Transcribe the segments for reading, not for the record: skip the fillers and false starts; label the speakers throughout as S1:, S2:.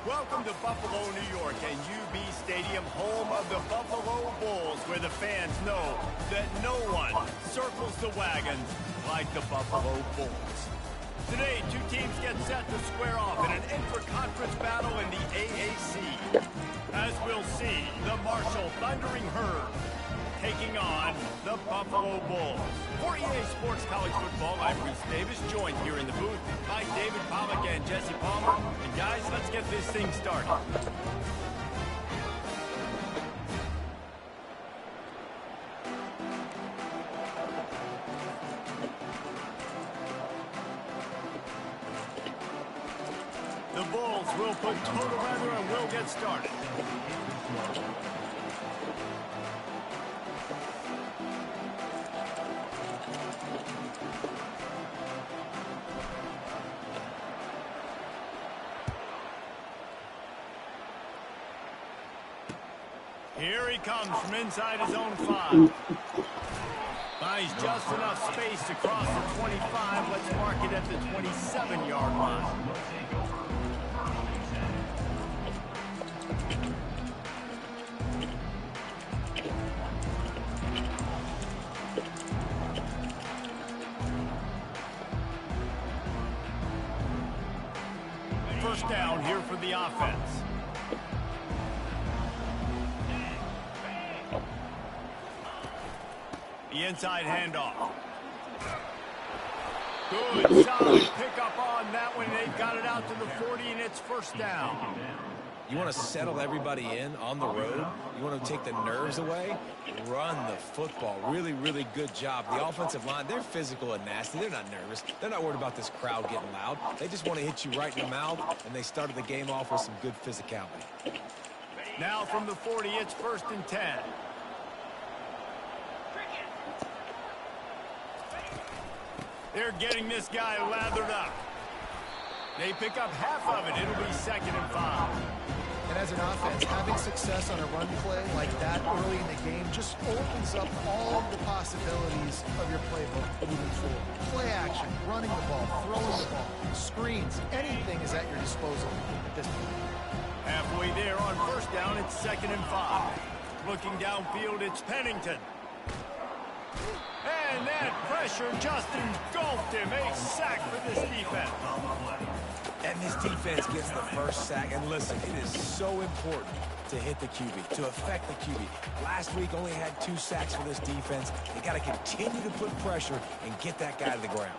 S1: Welcome to Buffalo, New York, and UB Stadium, home of the Buffalo Bulls, where the fans know that no one circles the wagons like the Buffalo Bulls. Today, two teams get set to square off in an intra-conference battle in the AAC. As we'll see, the Marshall Thundering Herd taking on the Buffalo Bulls. For EA Sports College Football, I'm Reese Davis, joined here in the booth by David Pollack and Jesse Palmer. And guys, let's get this thing started. The Bulls will put total weather and will get started. Here he comes from inside his own 5. Buys just enough space to cross the 25. Let's mark it at the 27-yard line. First down here for the offense. The inside handoff. Good, solid pickup on that one. They got it out to the 40, and it's first down.
S2: You want to settle everybody in on the road? You want to take the nerves away? Run the football. Really, really good job. The offensive line, they're physical and nasty. They're not nervous. They're not worried about this crowd getting loud. They just want to hit you right in the mouth, and they started the game off with some good physicality.
S1: Now from the 40, it's 1st and 10. They're getting this guy lathered up. They pick up half of it. It'll be 2nd and 5.
S3: And as an offense, having success on a run play like that early in the game just opens up all of the possibilities of your playbook moving forward. Play action, running the ball, throwing the ball, screens, anything is at your disposal at this point.
S1: Halfway there on 1st down, it's 2nd and 5. Looking downfield, it's Pennington. And that pressure just engulfed him. A sack for this defense.
S2: And this defense gets the first sack. And listen, it is so important to hit the QB, to affect the QB. Last week only had 2 sacks for this defense. They got to continue to put pressure and get that guy to the ground.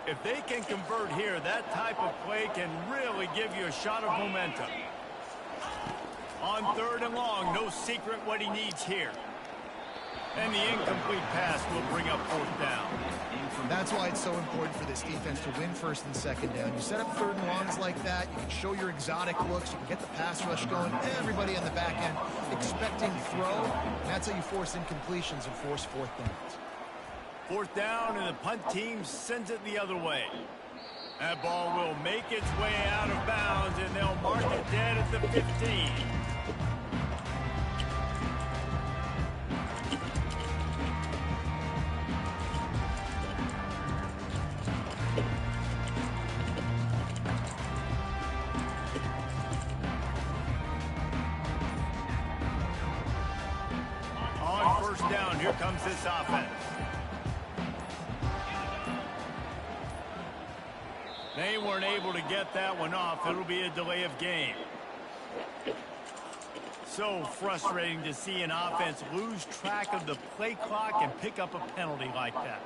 S1: If they can convert here, that type of play can really give you a shot of momentum. On 3rd and long, no secret what he needs here. And the incomplete pass will bring up 4th down.
S3: That's why it's so important for this defense to win 1st and 2nd down. You set up 3rd and longs like that, you can show your exotic looks, you can get the pass rush going, everybody on the back end expecting throw, and that's how you force incompletions and force 4th downs.
S1: 4th down, and the punt team sends it the other way. That ball will make its way out of bounds, and they'll mark it dead at the 15. On first down, here comes this offense. They weren't able to get that one off. It'll be a delay of game. So frustrating to see an offense lose track of the play clock and pick up a penalty like that.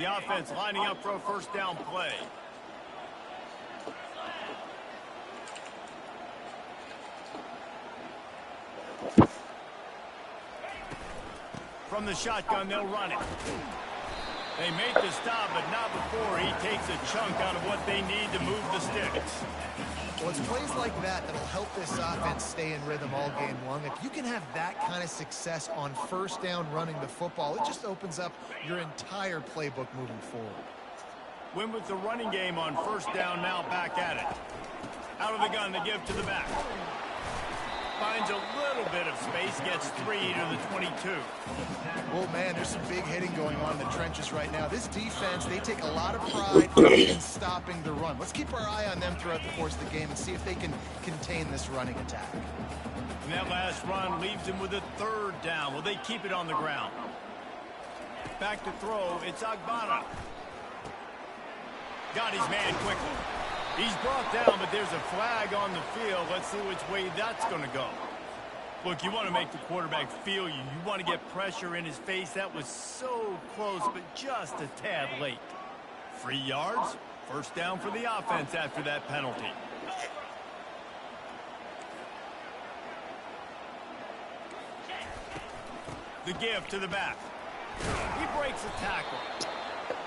S1: The offense lining up for a first down play. From the shotgun, they'll run it. They make the stop, but not before he takes a chunk out of what they need to move the sticks.
S3: Well, it's plays like that that'll help this offense stay in rhythm all game long. If you can have that kind of success on first down running the football, it just opens up your entire playbook moving forward.
S1: Win with the running game on first down, now back at it. Out of the gun, they give to the back. Finds a little bit of space, gets 3 to the 22.
S3: Oh, man, there's some big hitting going on in the trenches right now. This defense, they take a lot of pride in stopping the run. Let's keep our eye on them throughout the course of the game and see if they can contain this running attack.
S1: And that last run leaves him with a third down. Will they keep it on the ground? Back to throw, it's Agbada. Got his man quickly. He's brought down, but there's a flag on the field. Let's see which way that's going to go. Look, you want to make the quarterback feel you. You want to get pressure in his face. That was so close, but just a tad late. 3 yards, first down for the offense after that penalty. The give to the back. He breaks a tackle.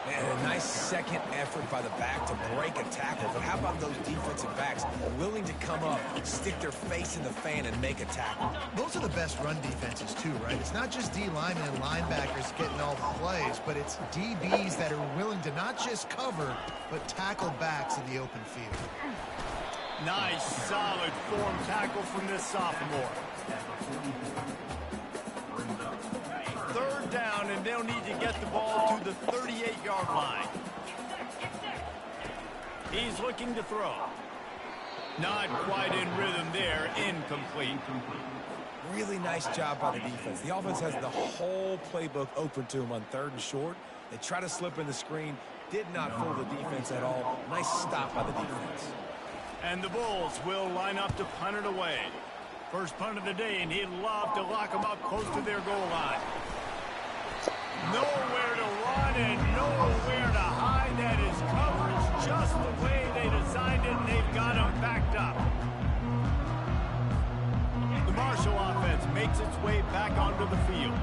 S2: Man, a nice second effort by the back to break a tackle. But how about those defensive backs willing to come up, stick their face in the fan, and make a tackle?
S3: Those are the best run defenses, too, right? It's not just D linemen and linebackers getting all the plays, but it's DBs that are willing to not just cover, but tackle backs in the open field.
S1: Nice, solid form tackle from this sophomore. Third down, and they'll need to get the ball to the 38-yard line. He's looking to throw. Not quite in rhythm there. Incomplete.
S2: Really nice job by the defense. The offense has the whole playbook open to them on third and short. They try to slip in the screen. Did not fool the defense at all. Nice stop by the defense.
S1: And the Bulls will line up to punt it away. First punt of the day, and he'd love to lock them up close to their goal line. Nowhere to run and nowhere to hide. That is coverage just the way they designed it, and they've got them backed up. The Marshall offense makes its way back onto the field.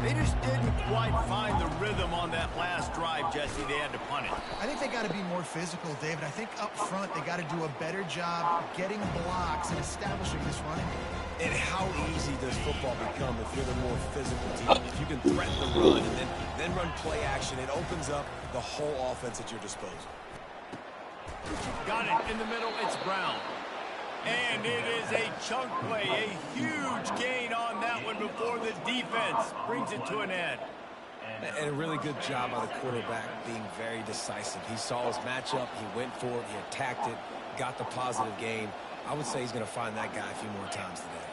S1: They just didn't quite find the rhythm on that last drive, Jesse. They had to punt it.
S3: I think they got to be more physical, David. I think up front they got to do a better job getting blocks and establishing this running game.
S2: And how easy does football become if you're the more physical team? If you can threaten the run and then run play action, it opens up the whole offense at your disposal.
S1: Got it in the middle. It's Brown. And it is a chunk play, a huge gain on that one before the defense brings it to an end.
S2: And a really good job by the quarterback being very decisive. He saw his matchup, he went for it, he attacked it, got the positive gain. I would say he's going to find that guy a few more times today.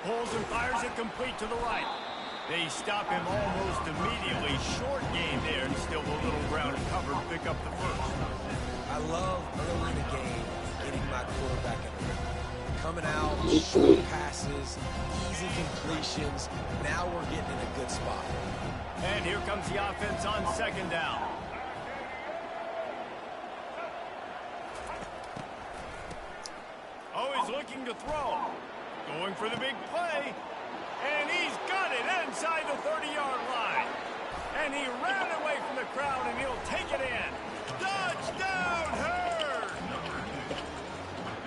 S1: Pulls and fires it complete to the right. They stop him almost immediately. Short game there, and still a little ground covered. Pick up the first.
S2: I love early in the game getting my quarterback in the rhythm. Coming out, short passes, easy completions. Now we're getting in a good spot.
S1: And here comes the offense on second down. Oh, he's looking to throw. Going for the big play. And he's got it inside the 30-yard line. And he ran away from the crowd, and he'll take it in. Touchdown, Herd!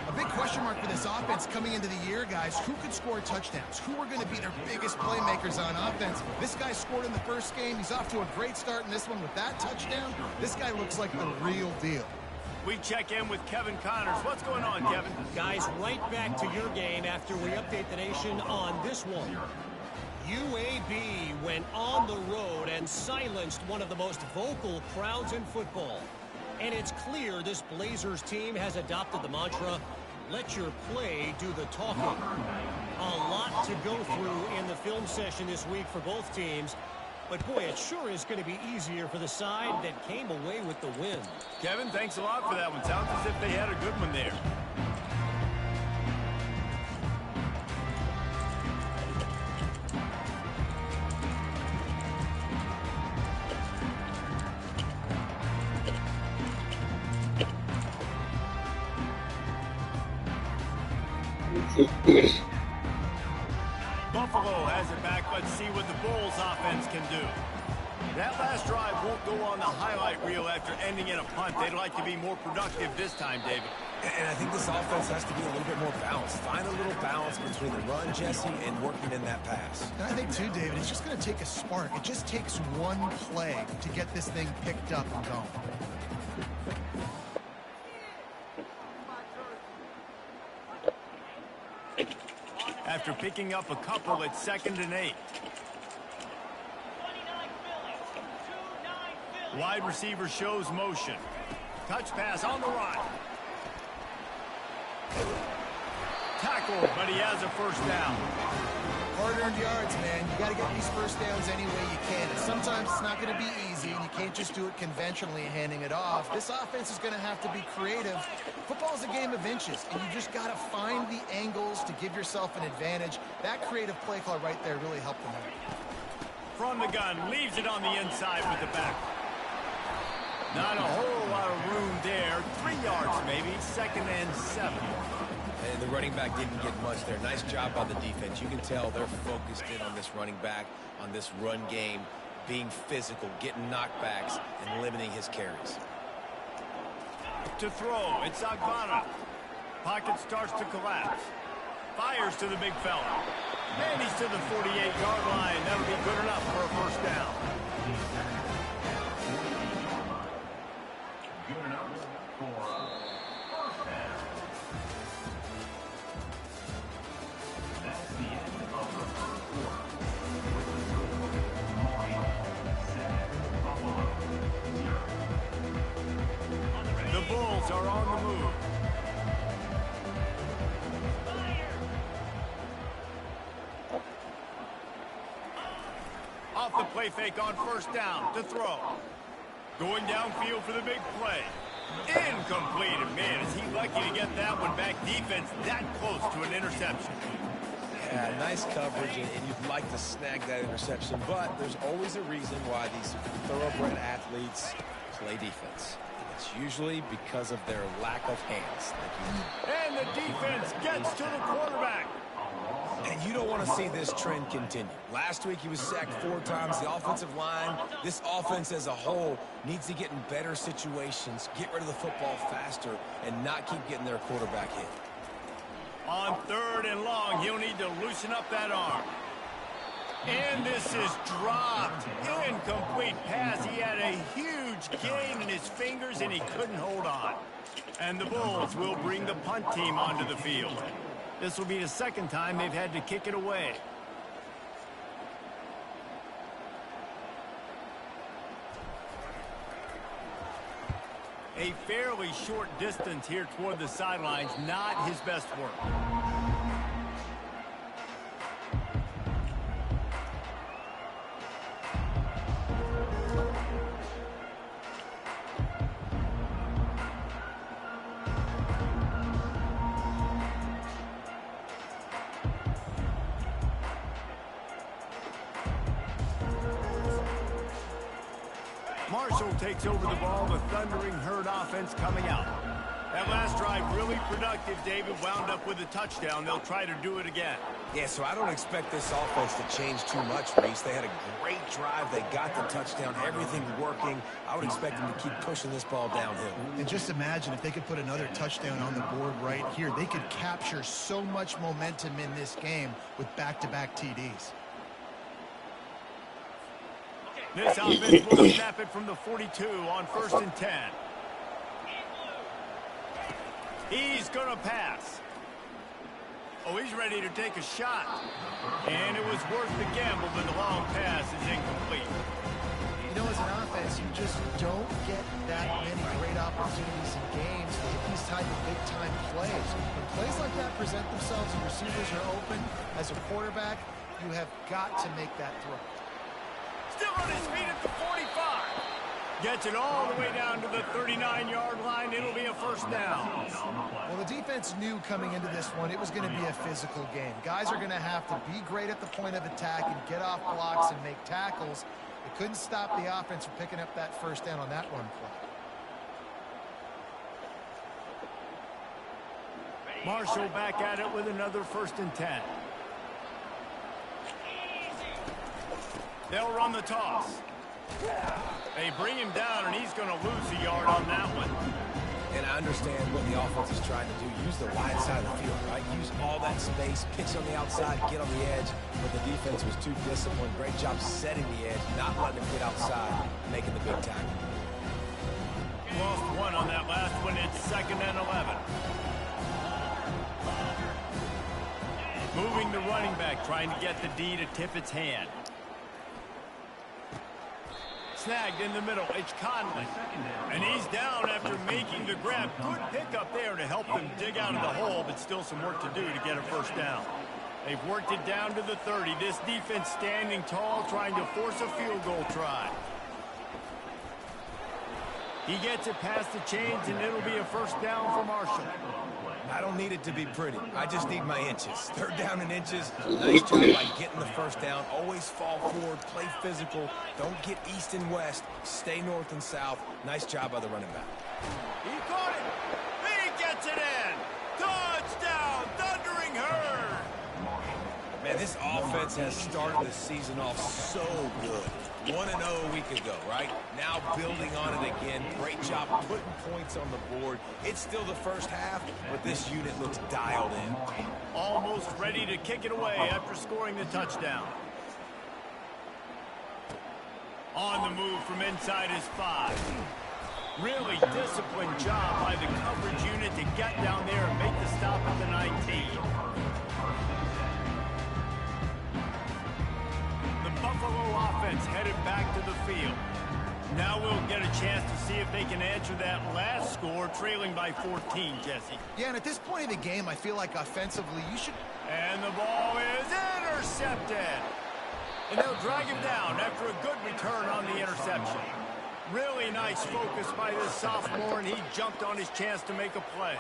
S3: A big question question mark for this offense coming into the year, guys. Who could score touchdowns? Who are going to be their biggest playmakers on offense? This guy scored in the first game. He's off to a great start in this one with that touchdown. This guy looks like the real deal.
S1: We check in with Kevin Connors. What's going on, Kevin?
S4: Guys, right back to your game after we update the nation on this one. UAB went on the road and silenced one of the most vocal crowds in football. And it's clear this Blazers team has adopted the mantra, let your play do the talking. A lot to go through in the film session this week for both teams. But, boy, it sure is going to be easier for the side that came away with the win.
S1: Kevin, thanks a lot for that one. Sounds as if they had a good one there. Buffalo has it back. Let's see what the Bulls offense can do. That last drive won't go on the highlight reel after ending in a punt. They'd like to be more productive this time, David.
S2: And I think this offense has to be a little bit more balanced. Find a little balance between the run, Jesse, and working in that pass.
S3: And I think, too, David, it's just going to take a spark. It just takes one play to get this thing picked up and going.
S1: After picking up a couple, it's 2nd and 8. Wide receiver shows motion. Touch pass on the run. Tackled, but he has a first down.
S3: Hard-earned yards, man. You got to get these first downs any way you can. And sometimes it's not going to be easy, and you can't just do it conventionally handing it off. This offense is going to have to be creative. Football is a game of inches, and you just got to find the angles to give yourself an advantage. That creative play call right there really helped them out.
S1: From the gun, leaves it on the inside with the back. Not a whole lot of room there. 3 yards maybe, 2nd and 7.
S2: And the running back didn't get much there. Nice job by the defense. You can tell they're focused in on this running back, on this run game, being physical, getting knockbacks, and limiting his carries.
S1: To throw, it's Agbana. Pocket starts to collapse. Fires to the big fella. And he's to the 48-yard line. That'll be good enough for a first down. The Bulls are on the move. Off the play fake on first down to throw. Going downfield for the big play. Incomplete. And man, is he lucky to get that one back. Defense that close to an interception.
S2: Yeah, nice coverage, and you'd like to snag that interception, but there's always a reason why these thoroughbred athletes play defense. It's usually because of their lack of hands.
S1: And the defense gets to the quarterback.
S2: And you don't want to see this trend continue. Last week he was sacked 4 times. The offensive line, this offense as a whole, needs to get in better situations, get rid of the football faster, and not keep getting their quarterback hit.
S1: On 3rd and long, he'll need to loosen up that arm. And this is dropped. Incomplete pass. He had a huge gain in his fingers, and he couldn't hold on. And the Bulls will bring the punt team onto the field. This will be the 2nd time they've had to kick it away. A fairly short distance here toward the sidelines, not his best work. Marshall takes over the ball, the Thundering Herd offense coming out. That last drive really productive. David wound up with a touchdown. They'll try to do it again.
S2: Yeah, so I don't expect this offense to change too much, Reese. They had a great drive. They got the touchdown. Everything's working. I would expect them to keep pushing this ball downhill.
S3: And just imagine if they could put another touchdown on the board right here. They could capture so much momentum in this game with back-to-back TDs.
S1: This offense will snap it from the 42 on 1st and 10. He's going to pass. Oh, he's ready to take a shot. And it was worth the gamble, but the long pass is incomplete.
S3: You know, as an offense, you just don't get that many great opportunities in games to hit these type of big-time plays. When plays like that present themselves and receivers are open, as a quarterback, you have got to make that throw.
S1: Still on his feet at the 45. Gets it all the way down to the 39-yard line. It'll be a first down.
S3: Well, the defense knew coming into this one it was going to be a physical game. Guys are going to have to be great at the point of attack and get off blocks and make tackles. They couldn't stop the offense from picking up that first down on that run play.
S1: Marshall back at it with another 1st and 10. They'll run the toss. They bring him down, and he's going to lose a yard on that one.
S2: And I understand what the offense is trying to do. Use the wide side of the field, right? Use all that space, pitch on the outside, get on the edge. But the defense was too disciplined. Great job setting the edge, not letting him get outside, making the big tackle.
S1: Lost one on that last one. It's 2nd and 11. Moving the running back, trying to get the D to tip its hand. Snagged in the middle. It's Conley. And he's down after making the grab. Good pickup there to help them dig out of the hole, but still some work to do to get a first down. They've worked it down to the 30. This defense standing tall, trying to force a field goal try. He gets it past the chains, and it'll be a first down for Marshall.
S2: I don't need it to be pretty. I just need my inches. 3rd down and inches. Nice job by getting the first down. Always fall forward. Play physical. Don't get east and west. Stay north and south. Nice job by the running back.
S1: He caught it. He gets it in. Touchdown, Thundering Herd.
S2: Man, this offense has started the season off so good. 1-0 a week ago, right? Now building on it again. Great job putting points on the board. It's still the first half, but this unit looks dialed in.
S1: Almost ready to kick it away after scoring the touchdown. On the move from inside his 5. Really disciplined job by the coverage unit to get down there and make the stop at the 19. Buffalo offense headed back to the field. Now we'll get a chance to see if they can answer that last score, trailing by 14, Jesse.
S3: Yeah, and at this point of the game, I feel like offensively you should...
S1: And the ball is intercepted. And they'll drag him down after a good return on the interception. Really nice focus by this sophomore, and he jumped on his chance to make a play.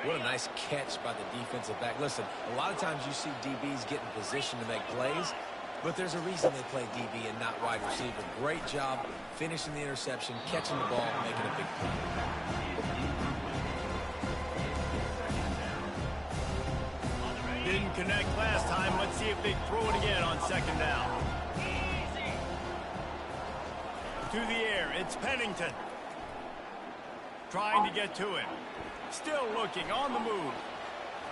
S2: What a nice catch by the defensive back. Listen, a lot of times you see DBs get in position to make plays, but there's a reason they play DB and not wide receiver. Great job finishing the interception, catching the ball, making a big play.
S1: Didn't connect last time. Let's see if they throw it again on 2nd down. To the air, it's Pennington. Trying to get to him. Still looking, on the move.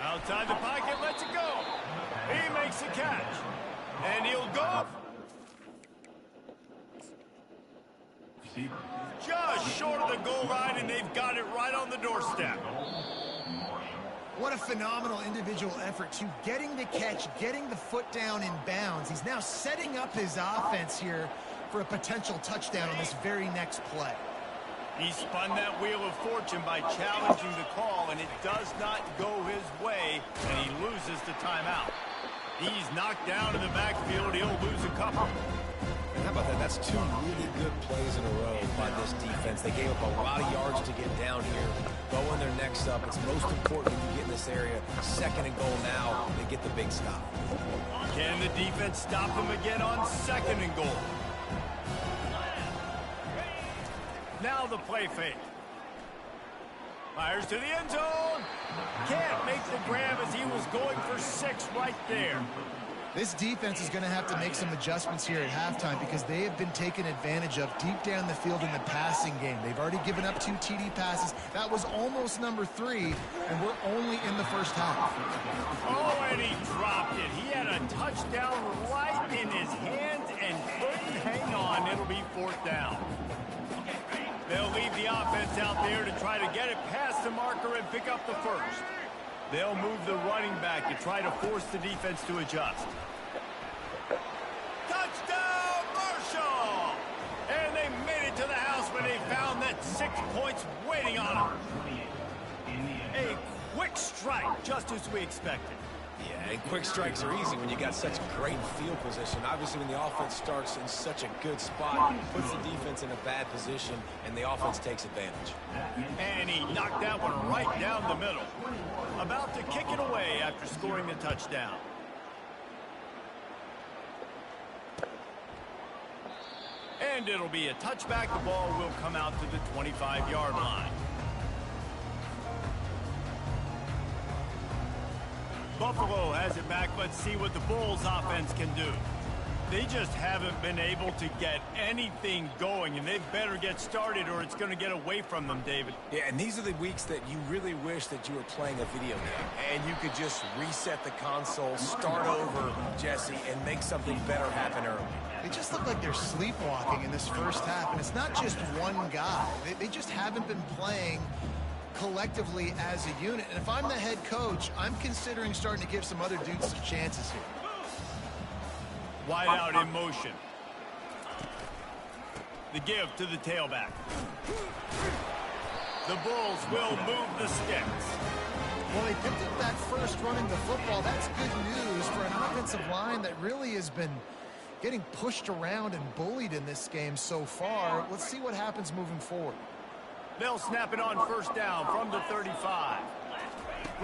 S1: Outside the pocket, lets it go. He makes the catch. And he'll go just short of the goal line, and they've got it right on the doorstep.
S3: What a phenomenal individual effort to getting the catch, getting the foot down in bounds. He's now setting up his offense here for a potential touchdown on this very next play.
S1: He spun that wheel of fortune by challenging the call, and it does not go his way, and he loses the timeout. He's knocked down in the backfield. He'll lose a couple.
S2: And how about that? That's 2 really good plays in a row by this defense. They gave up a lot of yards to get down here. Going their next up. It's most important when you get in this area. 2nd and goal now. They get the big stop.
S1: Can the defense stop him again on 2nd and goal? Now the play fake. Fires to the end zone. Can't make the grab as he was going for 6 right there.
S3: This defense is going to have to make some adjustments here at halftime because they have been taken advantage of deep down the field in the passing game. They've already given up 2 TD passes. That was almost number 3, and we're only in the first half.
S1: Oh, and he dropped it. He had a touchdown right in his hands and couldn't hang on. It'll be 4th down. They'll leave the offense out there to try to get it past the marker and pick up the first. They'll move the running back to try to force the defense to adjust. Touchdown, Marshall! And they made it to the house when they found that 6 points waiting on them. A quick strike, just as we expected.
S2: Yeah, and quick strikes are easy when you got such great field position. Obviously, when the offense starts in such a good spot, puts the defense in a bad position, and the offense takes advantage.
S1: And he knocked that one right down the middle. About to kick it away after scoring the touchdown. And it'll be a touchback. The ball will come out to the 25-yard line. Buffalo has it back. Let's see what the Bulls offense can do. They just haven't been able to get anything going, and they better get started or it's going to get away from them, David.
S2: Yeah, and these are the weeks that you really wish that you were playing a video game and you could just reset the console, start over, Jesse, and make something better happen early.
S3: They just look like they're sleepwalking in this first half, and it's not just one guy. They just haven't been playing collectively as a unit. And if I'm the head coach, I'm considering starting to give some other dudes some chances here.
S1: Wide out in motion. The give to the tailback. The Bulls will move the sticks.
S3: Well, they picked up that first running the football. That's good news for an offensive line that really has been getting pushed around and bullied in this game so far. Let's see what happens moving forward.
S1: They'll snap it on first down from the 35.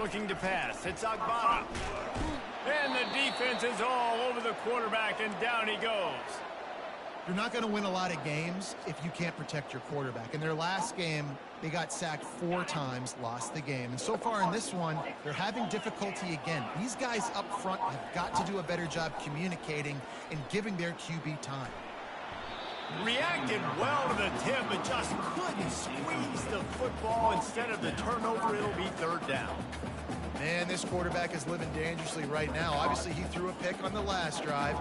S1: Looking to pass. It's Agbada. And the defense is all over the quarterback, and down he goes.
S3: You're not going to win a lot of games if you can't protect your quarterback. In their last game, they got sacked 4 times, lost the game. And so far in this one, they're having difficulty again. These guys up front have got to do a better job communicating and giving their QB time.
S1: Reacted well to the tip, but just couldn't squeeze the football. Instead of the turnover, it'll be 3rd down.
S3: Man, this quarterback is living dangerously right now. Obviously, he threw a pick on the last drive.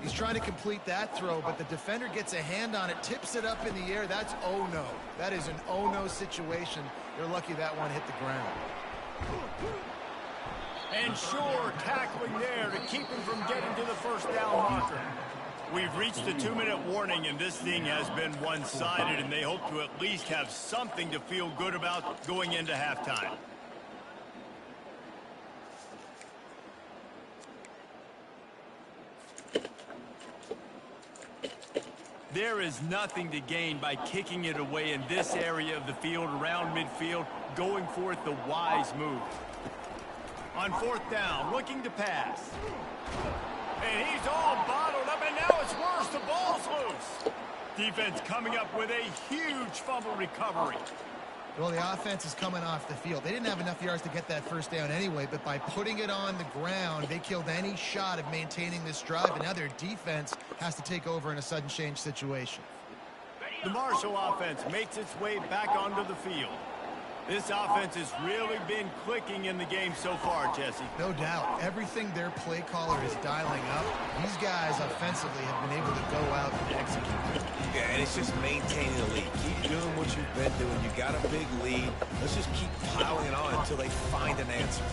S3: He's trying to complete that throw, but the defender gets a hand on it, tips it up in the air. That's oh-no. That is an oh-no situation. They're lucky that one hit the ground.
S1: And sure, tackling there to keep him from getting to the first down marker. We've reached the 2-minute warning, and this thing has been one-sided, and they hope to at least have something to feel good about going into halftime. There is nothing to gain by kicking it away in this area of the field, around midfield, going for it the wise move. On 4th down, looking to pass. And he's all bottled up, and now it's worse. The ball's loose. Defense coming up with a huge fumble recovery.
S3: Well, the offense is coming off the field. They didn't have enough yards to get that first down anyway, but by putting it on the ground, they killed any shot of maintaining this drive, and now their defense has to take over in a sudden change situation.
S1: The Marshall offense makes its way back onto the field. This offense has really been clicking in the game so far, Jesse.
S3: No doubt. Everything their play caller is dialing up, these guys offensively have been able to go out and execute.
S2: Yeah, and it's just maintaining the lead. Keep doing what you've been doing. You got a big lead. Let's just keep piling it on until they find an answer.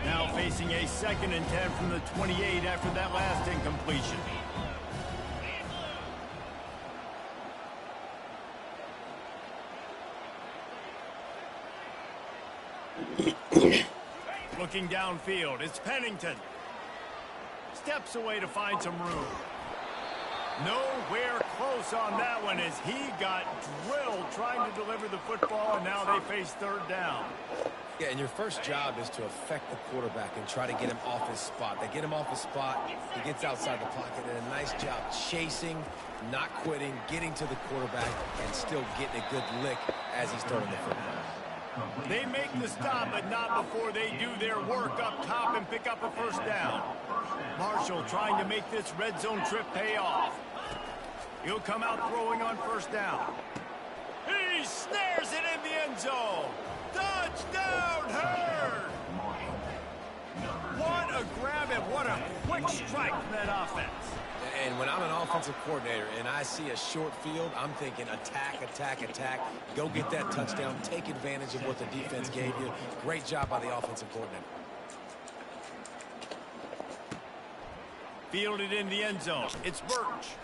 S1: Now facing a 2nd and 10 from the 28 after that last incompletion. Looking downfield, it's Pennington. Steps away to find some room. Nowhere close on that one as he got drilled trying to deliver the football, and now they face third down.
S2: Yeah, and your first job is to affect the quarterback and try to get him off his spot. They get him off his spot, he gets outside the pocket, and a nice job chasing, not quitting, getting to the quarterback, and still getting a good lick as he's throwing the football.
S1: They make the stop, but not before they do their work up top and pick up a first down. Marshall trying to make this red zone trip pay off. He'll come out throwing on first down. He snares it in the end zone. Touchdown, Hurd! What a grab and what a quick strike from that offense.
S2: And when I'm an offensive coordinator and I see a short field, I'm thinking attack, attack, attack. Go get that touchdown. Take advantage of what the defense gave you. Great job by the offensive coordinator.
S1: Fielded in the end zone. It's Birch.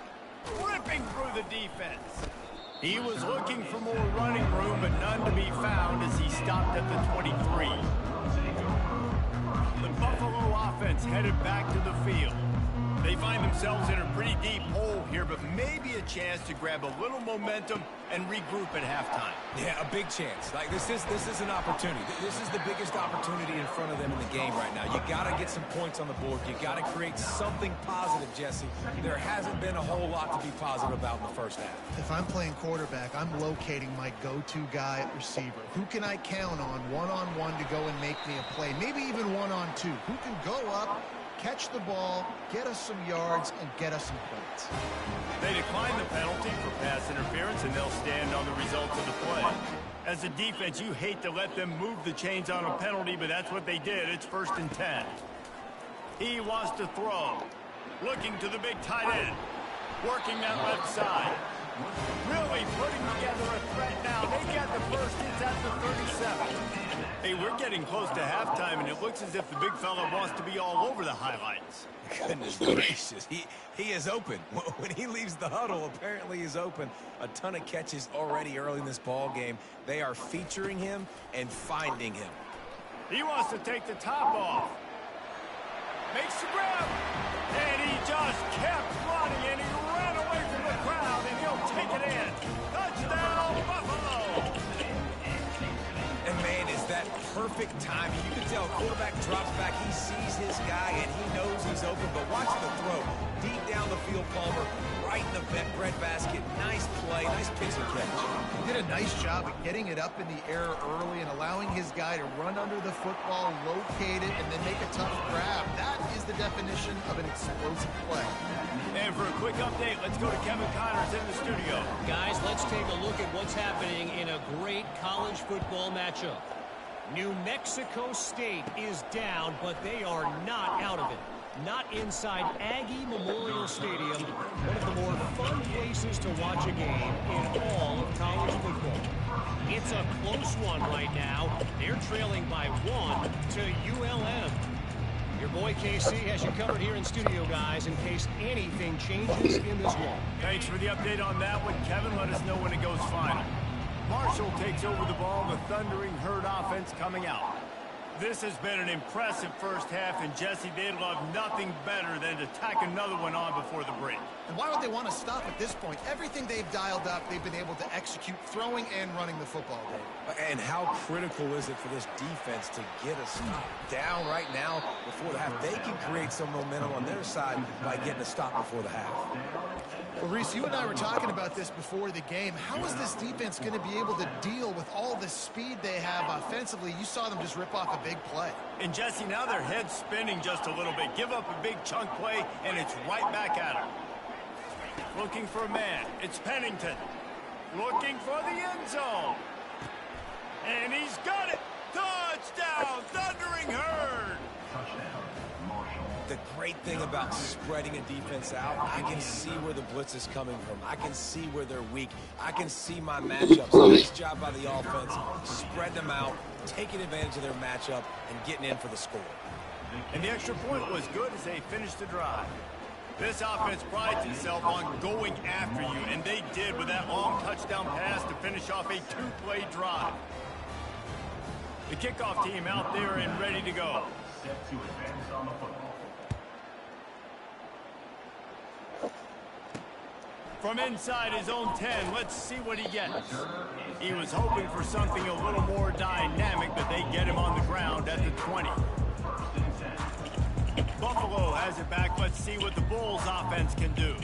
S1: Ripping through the defense. He was looking for more running room, but none to be found as he stopped at the 23. The Buffalo offense headed back to the field. They find themselves in a pretty deep hole here, but maybe a chance to grab a little momentum and regroup at halftime.
S2: Yeah, a big chance. Like this is an opportunity. This is the biggest opportunity in front of them in the game right now. You got to get some points on the board. You got to create something positive, Jesse. There hasn't been a whole lot to be positive about in the first half.
S3: If I'm playing quarterback, I'm locating my go-to guy at receiver. Who can I count on one-on-one to go and make me a play? Maybe even one-on-two. Who can go up, catch the ball, get us some yards, and get us some points.
S1: They decline the penalty for pass interference, and they'll stand on the results of the play. As a defense, you hate to let them move the chains on a penalty, but that's what they did. It's 1st and 10. He wants to throw. Looking to the big tight end. Working that left side. Really putting together a threat now. They got the first. It's at the 37. Hey, we're getting close to halftime, and it looks as if the big fella wants to be all over the highlights.
S2: Goodness gracious. He is open. When he leaves the huddle, apparently he's open. A ton of catches already early in this ball game. They are featuring him and finding him.
S1: He wants to take the top off. Makes the grab. And he just kept running, and he ran away from the crowd, and he'll take it in. Touchdown, Buffalo!
S2: And, man, is that perfect timing. You can tell quarterback drops back. He sees his guy, and he knows he's open. But watch the throw. Deep down the field, Palmer, right in the bread basket. Nice play, nice pitch and catch.
S3: He did a nice job of getting it up in the air early and allowing his guy to run under the football, locate it, and then make a tough grab. That is the definition of an explosive play.
S1: And for a quick update, let's go to Kevin Connors in the studio.
S4: Guys, let's take a look at what's happening in a great college football matchup. New Mexico State is down, but they are not out of it. Not inside Aggie Memorial Stadium, one of the more fun places to watch a game in all of college football. It's a close one right now. They're trailing by 1 to ULM. Your boy KC has you covered here in studio, guys, in case anything changes in this one.
S1: Thanks for the update on that one, Kevin. Let us know when it goes final. Marshall takes over the ball, the thundering Herd offense coming out. This has been an impressive first half, and Jesse, they'd love nothing better than to tack another one on before the break.
S3: And why would they want to stop at this point? Everything they've dialed up, they've been able to execute throwing and running the football game.
S2: And how critical is it for this defense to get a stop down right now before the half? They can create some momentum on their side by getting a stop before the half.
S3: Well, Reese, you and I were talking about this before the game. How is this defense going to be able to deal with all the speed they have offensively? You saw them just rip off a big play.
S1: And Jesse, now their head's spinning just a little bit. Give up a big chunk play, and it's right back at him. Looking for a man. It's Pennington. Looking for the end zone. And he's got it. Touchdown, Thundering Herd.
S2: The great thing about spreading a defense out, I can see where the blitz is coming from. I can see where they're weak. I can see my matchups. Nice job by the offense. Spread them out, taking advantage of their matchup, and getting in for the score.
S1: And the extra point was good as they finished the drive. This offense prides itself on going after you, and they did with that long touchdown pass to finish off a two-play drive. The kickoff team out there and ready to go.
S5: Set to advance on the football.
S1: From inside his own 10, let's see what he gets. He was hoping for something a little more dynamic, but they get him on the ground at the 20. Buffalo has it back. Let's see what the Bulls offense can do.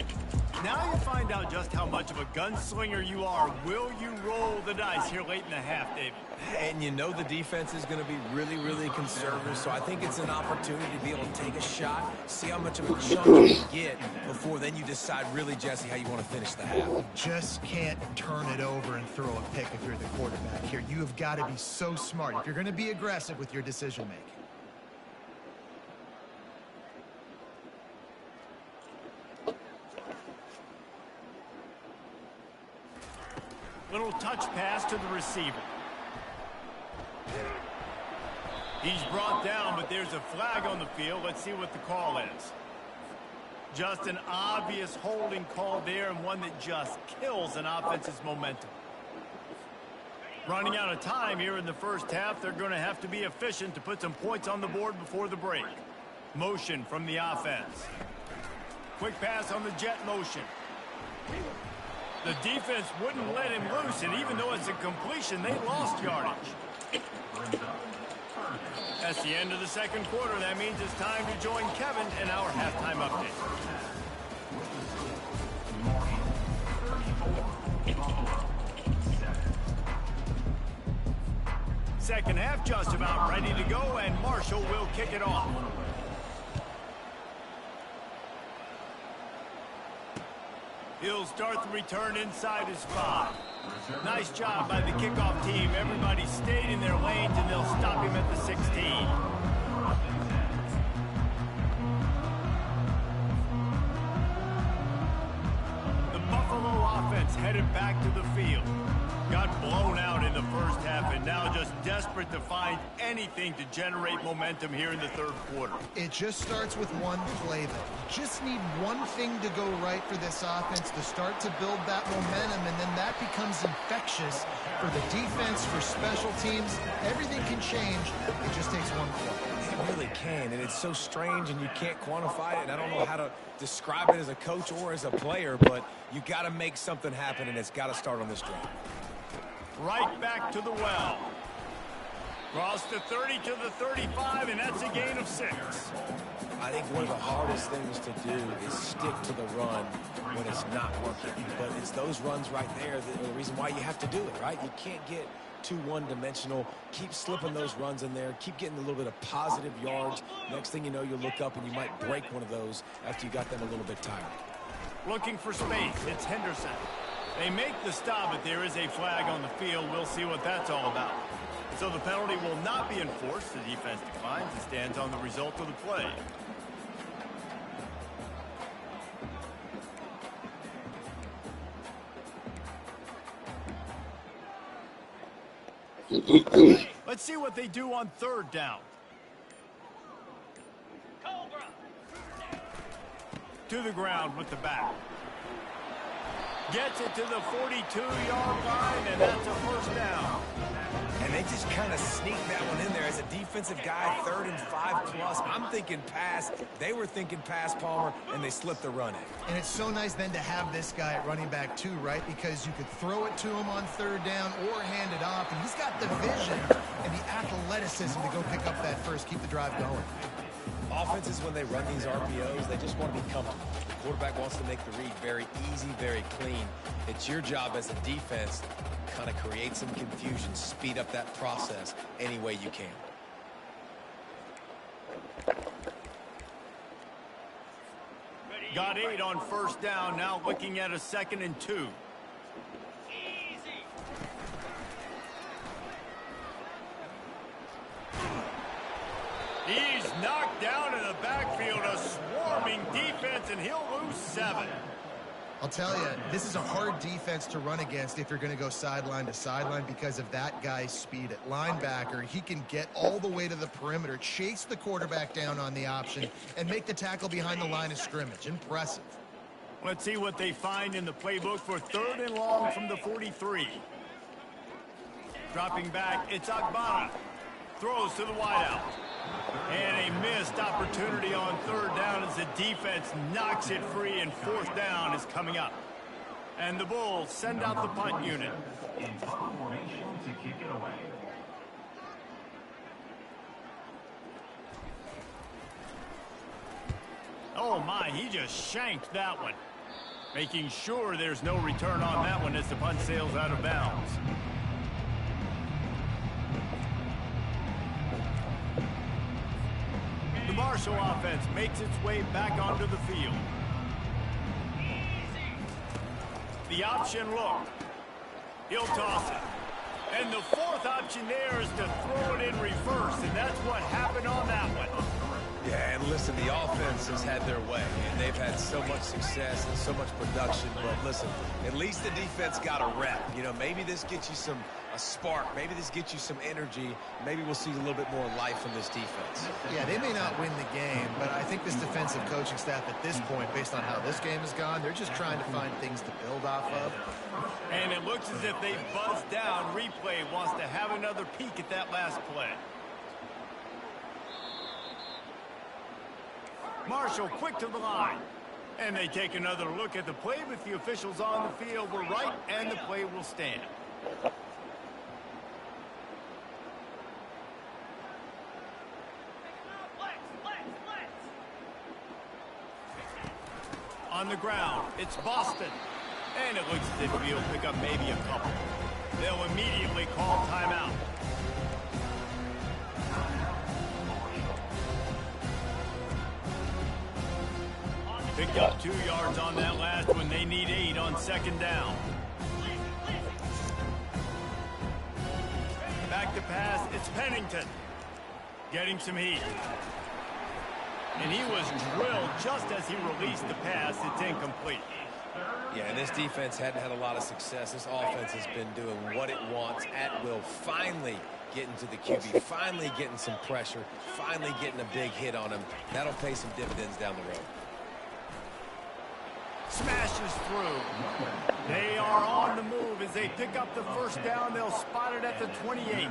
S1: Now you find out just how much of a gunslinger you are. Will you roll the dice here late in the half, David?
S2: And you know the defense is going to be really, really conservative, so I think it's an opportunity to be able to take a shot, see how much of a chunk you can get before then you decide really, Jesse, how you want to finish the half.
S3: You just can't turn it over and throw a pick if you're the quarterback here. You have got to be so smart if you're going to be aggressive with your decision-making.
S1: Little touch pass to the receiver. He's brought down, but there's a flag on the field. Let's see what the call is. Just an obvious holding call there, and one that just kills an offense's momentum. Running out of time here in the first half. They're going to have to be efficient to put some points on the board before the break. Motion from the offense. Quick pass on the jet motion. The defense wouldn't let him loose, and even though it's a completion, they lost yardage. That's the end of the second quarter. That means it's time to join Kevin in our halftime update. Second half just about ready to go, and Marshall will kick it off. He'll start the return inside his 5. Nice job by the kickoff team. Everybody stayed in their lanes, and they'll stop him at the 16. The Buffalo offense headed back to the field. Got blown out in the first half, and now just desperate to find anything to generate momentum here in the third quarter.
S3: It just starts with one play, though. You just need one thing to go right for this offense to start to build that momentum, and then that becomes infectious for the defense, for special teams. Everything can change. It just takes one play.
S2: It really can, and it's so strange, and you can't quantify it, and I don't know how to describe it as a coach or as a player, but you got to make something happen, and it's got to start on this drive.
S1: Right back to the well. Cross the 30 to the 35, and that's a gain of 6.
S2: I think one of the hardest things to do is stick to the run when it's not working. But it's those runs right there that are the reason why you have to do it, right? You can't get too one-dimensional. Keep slipping those runs in there. Keep getting a little bit of positive yards. Next thing you know, you look up and you might break one of those after you got them a little bit tired.
S1: Looking for space. It's Henderson. They make the stop, but there is a flag on the field. We'll see what that's all about. So the penalty will not be enforced. The defense declines and stands on the result of the play. Let's see what they do on third down. To the ground with the back. Gets it to the 42-yard line, and that's a first down.
S2: And they just kind of sneak that one in there as a defensive guy, 3rd and 5+. I'm thinking pass. They were thinking pass, Palmer, and they slipped the run in.
S3: And it's so nice then to have this guy at running back too, right? Because you could throw it to him on third down or hand it off, and he's got the vision and the athleticism to go pick up that first, keep the drive going.
S2: Offenses, when they run these RPOs, they just want to be comfortable. The quarterback wants to make the read very easy, very clean. It's your job as a defense to kind of create some confusion, speed up that process any way you can.
S1: Got 8 on first down, now looking at a 2nd and 2. He's knocked down in the backfield, a swarming defense, and he'll lose 7.
S3: I'll tell you, this is a hard defense to run against if you're going to go sideline to sideline because of that guy's speed at linebacker. He can get all the way to the perimeter, chase the quarterback down on the option, and make the tackle behind the line of scrimmage. Impressive.
S1: Let's see what they find in the playbook for 3rd and long from the 43. Dropping back, it's Agbana. Throws to the wideout. And a missed opportunity on 3rd down as the defense knocks it free, and 4th down is coming up. And the Bulls send out the punt unit.
S5: In punt formation to kick it away.
S1: Oh my, he just shanked that one. Making sure there's no return on that one as the punt sails out of bounds. The Marshall offense makes its way back onto the field. The option look. He'll toss it. And the fourth option there is to throw it in reverse, and that's what happened on that one.
S2: Yeah, and listen, the offense has had their way, and they've had so much success and so much production. But listen, at least the defense got a rep. You know, maybe this gets you a spark. Maybe this gets you some energy. Maybe we'll see a little bit more life from this defense.
S3: Yeah, they may not win the game, but I think this defensive coaching staff at this point, based on how this game has gone, they're just trying to find things to build off of.
S1: And it looks as if they buzzed down. Replay wants to have another peek at that last play. Marshall quick to the line. And they take another look at the play with the officials on the field. We're right, and the play will stand. On the ground, it's Boston. And it looks as if he'll pick up maybe a couple. They'll immediately call timeout. Picked up 2 yards on that last one. They need 8 on second down. Back to pass, it's Pennington. Getting some heat. And he was drilled just as he released the pass. It's incomplete.
S2: Yeah, and this defense hadn't had a lot of success. This offense has been doing what it wants at will. Finally getting to the QB, finally getting some pressure, finally getting a big hit on him. That'll pay some dividends down the road.
S1: Smashes through. They are on the move as they pick up the first down. They'll spot it at the 28.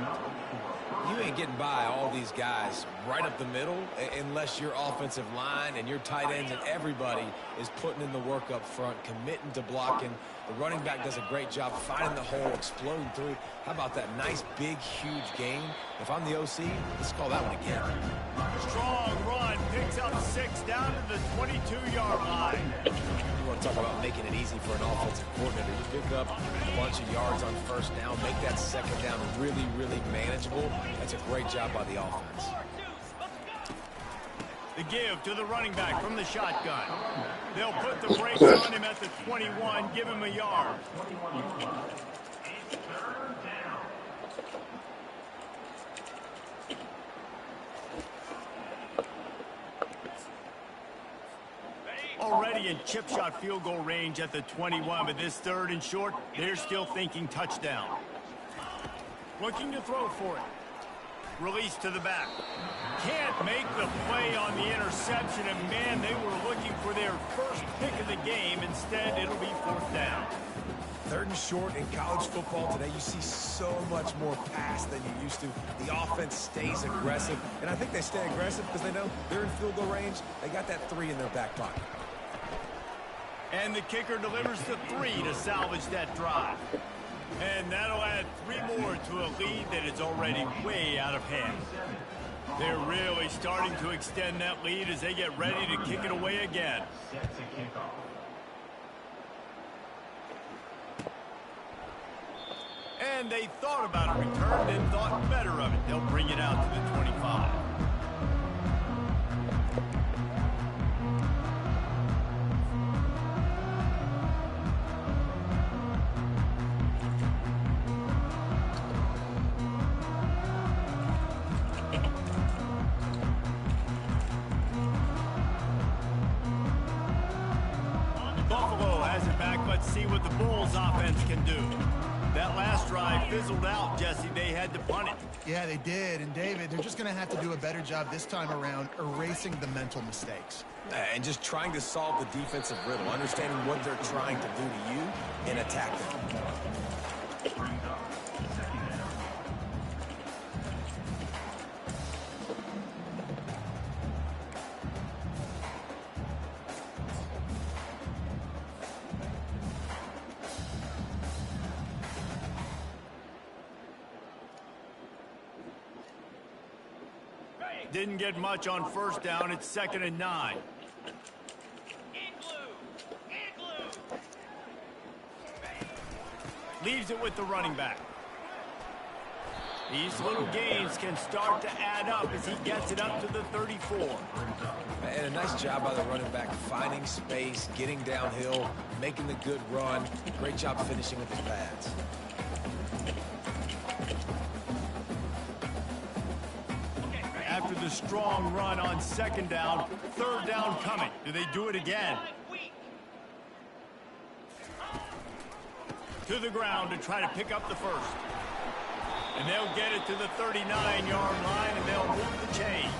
S2: You ain't getting by all these guys right up the middle unless your offensive line and your tight ends and everybody is putting in the work up front, committing to blocking. The running back does a great job finding the hole, exploding through. How about that nice, big, huge gain? If I'm the OC, let's call that one again.
S1: Strong run, picks up 6 down to the 22-yard line.
S2: You want to talk about making it easy for an offensive coordinator. You pick up a bunch of yards on first down, make that second down really, really manageable. That's a great job by the offense.
S1: The give to the running back from the shotgun. They'll put the brakes on him at the 21, give him a yard. Already in chip shot field goal range at the 21, but this 3rd and short, they're still thinking touchdown. Looking to throw for it. Release to the back. Can't make the play on the interception, and man, they were looking for their first pick of the game. Instead, it'll be 4th down.
S2: 3rd and short in college football today, you see so much more pass than you used to. The offense stays aggressive, and I think they stay aggressive because they know they're in field goal range. They got that 3 in their back pocket.
S1: And the kicker delivers the 3 to salvage that drive. And that'll add 3 more to a lead that is already way out of hand. They're really starting to extend that lead as they get ready to kick it away again. And they thought about a return, then thought better of it. They'll bring it out to the 25. Buffalo has it back. Let's see what the Bulls offense can do. That last drive fizzled out, Jesse. They had to punt it.
S3: Yeah, they did. And, David, they're just going to have to do a better job this time around erasing the mental mistakes.
S2: And just trying to solve the defensive riddle, understanding what they're trying to do to you and attack them.
S1: Didn't get much on first down. It's 2nd and 9. Leaves it with the running back. These little gains can start to add up as he gets it up to the 34.
S2: And a nice job by the running back, finding space, getting downhill, making the good run. Great job finishing with his pads.
S1: After the strong run on 2nd down, 3rd down coming. Do they do it again? To the ground to try to pick up the first. And they'll get it to the 39-yard line, and they'll move the chains.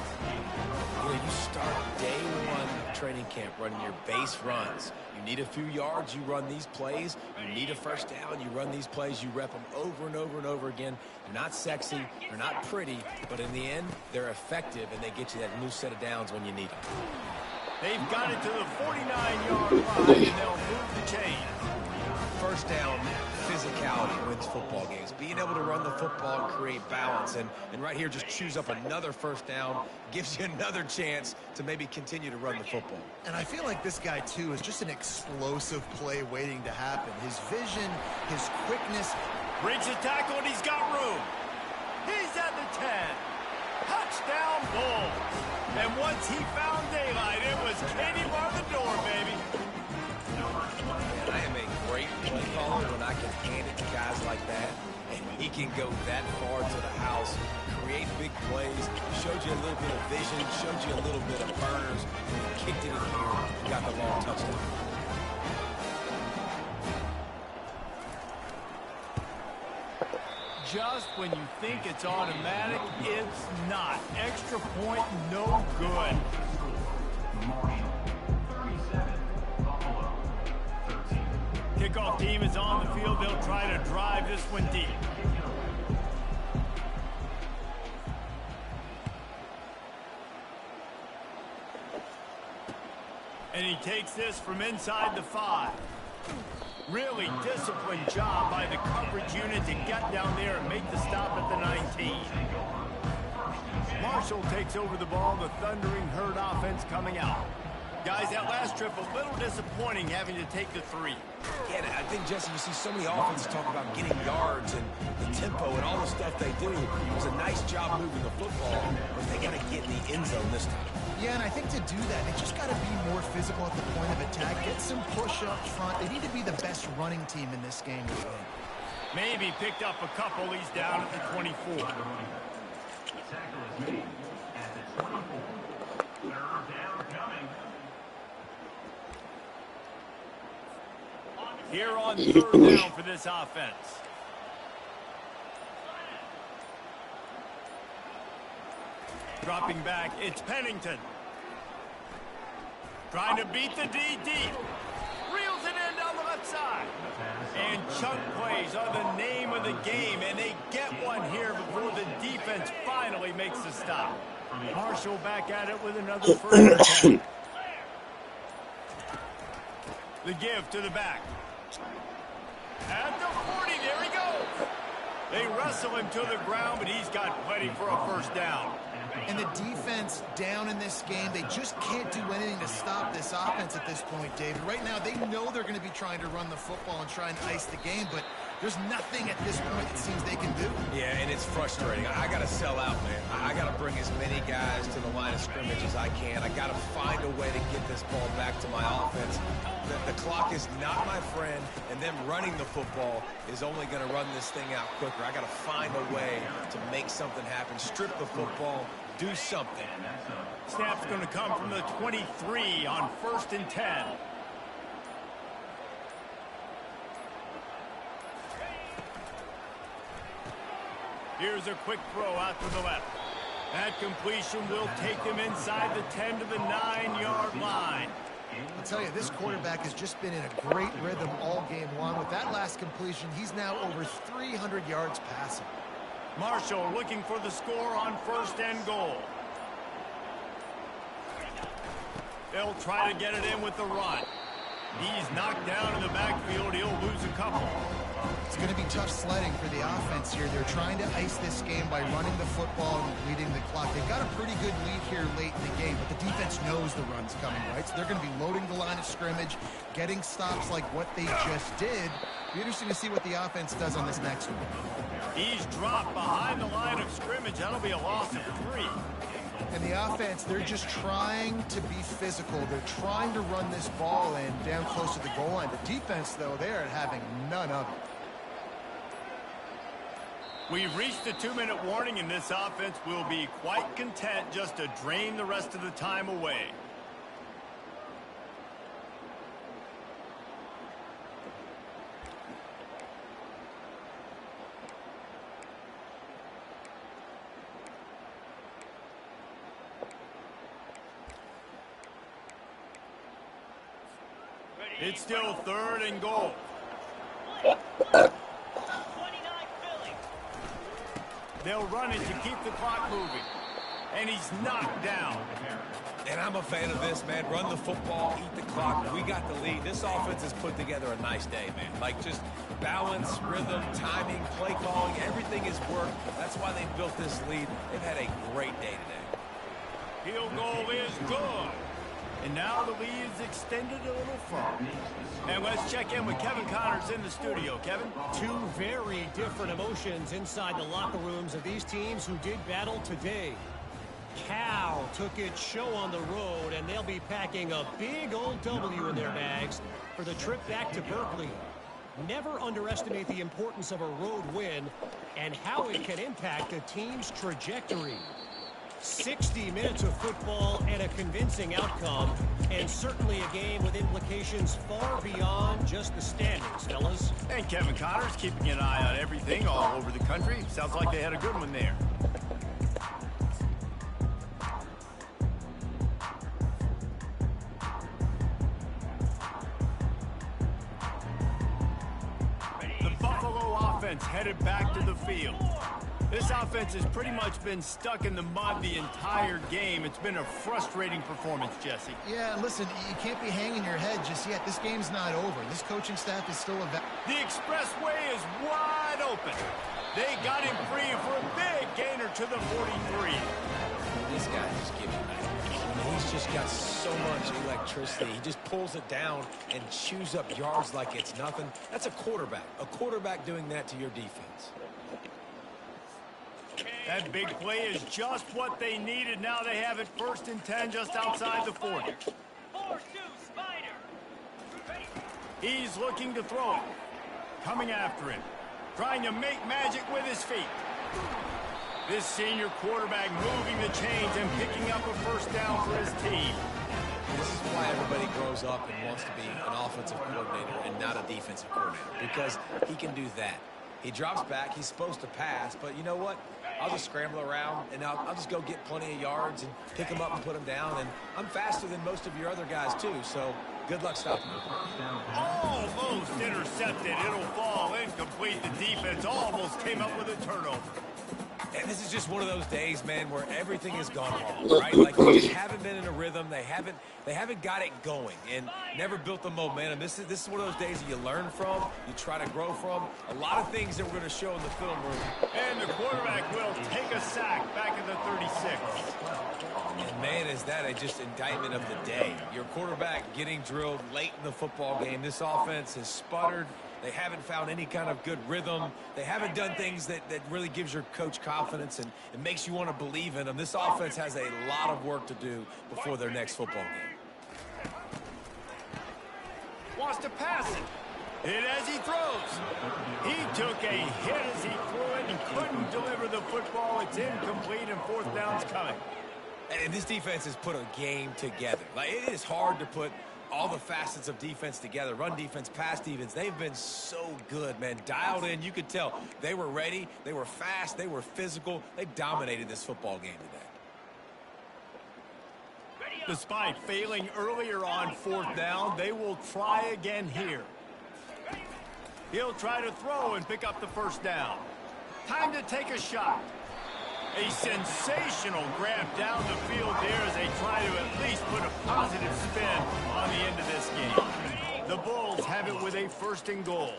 S2: You know, you start day one of training camp running your base runs. You need a few yards, you run these plays. You need a first down, you run these plays. You rep them over and over and over again. They're not sexy, they're not pretty, but in the end, they're effective, and they get you that new set of downs when you need them.
S1: They've got it to the 49-yard line, and they'll move the chains.
S2: First down, physicality wins football games. Being able to run the football and create balance. And right here, just choose up another first down, gives you another chance to maybe continue to run the football.
S3: And I feel like this guy, too, is just an explosive play waiting to happen. His vision, his quickness.
S1: Breaks the tackle, and he's got room. He's at the 10. Touchdown, Bulls. And once he found daylight, it was Katie bar the door, baby.
S2: And I am a great play caller when I can hand it to guys like that, and he can go that far to the house, create big plays, showed you a little bit of vision, showed you a little bit of burners, and he kicked it in here, got the long touchdown.
S1: Just when you think it's automatic, it's not. Extra point, no good. Kickoff team is on the field. They'll try to drive this one deep. And he takes this from inside the 5. Really disciplined job by the coverage unit to get down there and make the stop at the 19. Marshall takes over the ball. The Thundering Herd offense coming out. Guys, that last trip, a little disappointing having to take the 3.
S2: Yeah, I think, Jesse, you see so many offenses talk about getting yards and the tempo and all the stuff they do. It was a nice job moving the football, but they got to get in the end zone this time.
S3: Yeah, and I think to do that, they just got to be more physical at the point of attack, get some push up front. They need to be the best running team in this game.
S1: Maybe picked up a couple. He's down at the 24.
S5: Tackle is made at the 24. 3rd down coming.
S1: Here on 3rd down for this offense. Dropping back, it's Pennington. Trying to beat the D deep. Reels it in down the left side. And chunk plays are the name of the game, and they get one here before the defense finally makes the stop. Marshall back at it with another first attempt. The give to the back. At the 40, there he goes. They wrestle him to the ground, but he's got plenty for a first down.
S3: And the defense down in this game, they just can't do anything to stop this offense at this point, David. Right now, they know they're going to be trying to run the football and try and ice the game, but there's nothing at this point it seems they can do.
S2: Yeah, and it's frustrating. I got to sell out, man. I got to bring as many guys to the line of scrimmage as I can. I got to find a way to get this ball back to my offense. The clock is not my friend, and them running the football is only going to run this thing out quicker. I got to find a way to make something happen, strip the football, do something.
S1: Snap's going to come from the 23 on 1st and 10. Here's a quick throw out to the left. That completion will take them inside the 10 to the 9-yard line.
S3: I'll tell you, this quarterback has just been in a great rhythm all game long. With that last completion, he's now over 300 yards passing.
S1: Marshall looking for the score on 1st and goal. They'll try to get it in with the run. He's knocked down in the backfield. He'll lose a couple.
S3: It's going to be tough sledding for the offense here. They're trying to ice this game by running the football and leading the clock. They've got a pretty good lead here late in the game, but the defense knows the run's coming, right? So they're going to be loading the line of scrimmage, getting stops like what they just did. Be interesting to see what the offense does on this next one.
S1: He's dropped behind the line of scrimmage. That'll be a loss of 3.
S3: And the offense, they're just trying to be physical. They're trying to run this ball in down close to the goal line. The defense, though, they're having none of it.
S1: We've reached the 2-minute warning, and this offense will be quite content just to drain the rest of the time away. It's still 3rd and goal. They'll run it to keep the clock moving. And he's knocked down.
S2: And I'm a fan of this, man. Run the football, eat the clock. We got the lead. This offense has put together a nice day, man. Like, just balance, rhythm, timing, play calling, everything has worked. That's why they built this lead. They've had a great day today.
S1: Field goal is good. And now the lead is extended a little further. And let's check in with Kevin Connors in the studio. Kevin?
S4: Two very different emotions inside the locker rooms of these teams who did battle today. Cal took its show on the road, and they'll be packing a big old W in their bags for the trip back to Berkeley. Never underestimate the importance of a road win and how it can impact a team's trajectory. 60 minutes of football and a convincing outcome, and certainly a game with implications far beyond just the standings, fellas.
S1: And Kevin Connors keeping an eye on everything all over the country. Sounds like they had a good one there. The Buffalo offense headed back to the field. This offense has pretty much been stuck in the mud the entire game. It's been a frustrating performance, Jesse.
S3: Yeah, listen, you can't be hanging your head just yet. This game's not over. This coaching staff is still
S1: The expressway is wide open. They got him free for a big gainer to the 43.
S2: This guy just gives you that. He's just got so much electricity. He just pulls it down and chews up yards like it's nothing. That's a quarterback. A quarterback doing that to your defense.
S1: That big play is just what they needed. Now they have it 1st and 10 just outside the 40.
S6: 4-2 Spider.
S1: He's looking to throw it. Coming after him. Trying to make magic with his feet. This senior quarterback moving the chains and picking up a 1st down for his team.
S2: This is why everybody grows up and wants to be an offensive coordinator and not a defensive coordinator, because he can do that. He drops back. He's supposed to pass, but you know what? I'll just scramble around, and I'll just go get plenty of yards and pick them up and put them down. And I'm faster than most of your other guys, too, so good luck stopping me.
S1: Almost intercepted. It'll fall incomplete. The defense almost came up with a turnover.
S2: And this is just one of those days, man, where everything has gone wrong, right? Like, they just haven't been in a rhythm. They haven't got it going and never built the momentum. This is one of those days that you learn from, you try to grow from. A lot of things that we're going to show in the film room.
S1: And the quarterback will take a sack back in the 36.
S2: And, man, is that just indictment of the day. Your quarterback getting drilled late in the football game. This offense has sputtered. They haven't found any kind of good rhythm. They haven't done things that really gives your coach confidence and it makes you want to believe in them. This offense has a lot of work to do before their next football game.
S1: Wants to pass it. Hit as he throws. He took a hit as he threw it and couldn't deliver the football. It's incomplete and 4th down's coming.
S2: And this defense has put a game together. Like, it is hard to put all the facets of defense together. Run defense, pass defense. They've been so good, man. Dialed in. You could tell they were ready. They were fast. They were physical. They dominated this football game today.
S1: Despite failing earlier on 4th down, they will try again here. He'll try to throw and pick up the 1st down. Time to take a shot. A sensational grab down the field there as they try to at least put a positive spin on the end of this game. The Bulls have it with a 1st and goal.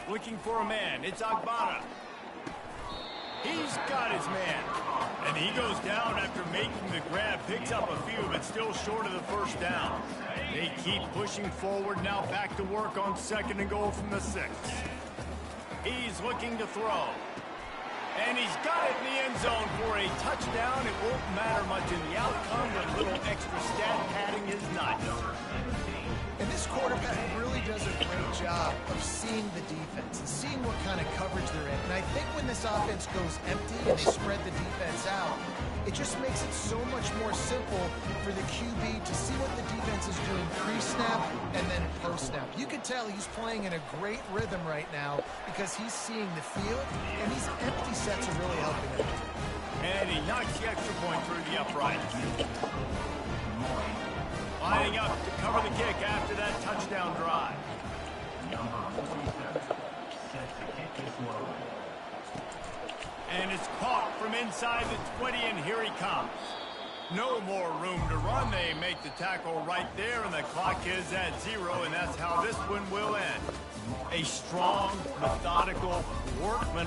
S1: looking for a man. It's Agbara. He's got his man. And he goes down after making the grab, picks up a few, but still short of the first down. They keep pushing forward, now back to work on 2nd and goal from the 6. He's looking to throw. And he's got it in the end zone for a touchdown. It won't matter much in the outcome, but a little extra stat padding is nice.
S3: And this quarterback really does a great job of seeing the defense and seeing what kind of coverage they're in. And I think when this offense goes empty and they spread the defense out, it just makes it so much more simple for the QB to see what the defense is doing pre-snap and then post-snap. You can tell he's playing in a great rhythm right now because he's seeing the field, and these empty sets are really helping him.
S1: And he knocks the extra point through the uprights. Lining up to cover the kick after that touchdown drive.
S5: Number 47 set to kick this low.
S1: And it's caught from inside the 20, and here he comes. No more room to run. They make the tackle right there, and the clock is at 0, and that's how this one will end. A strong, methodical, workman.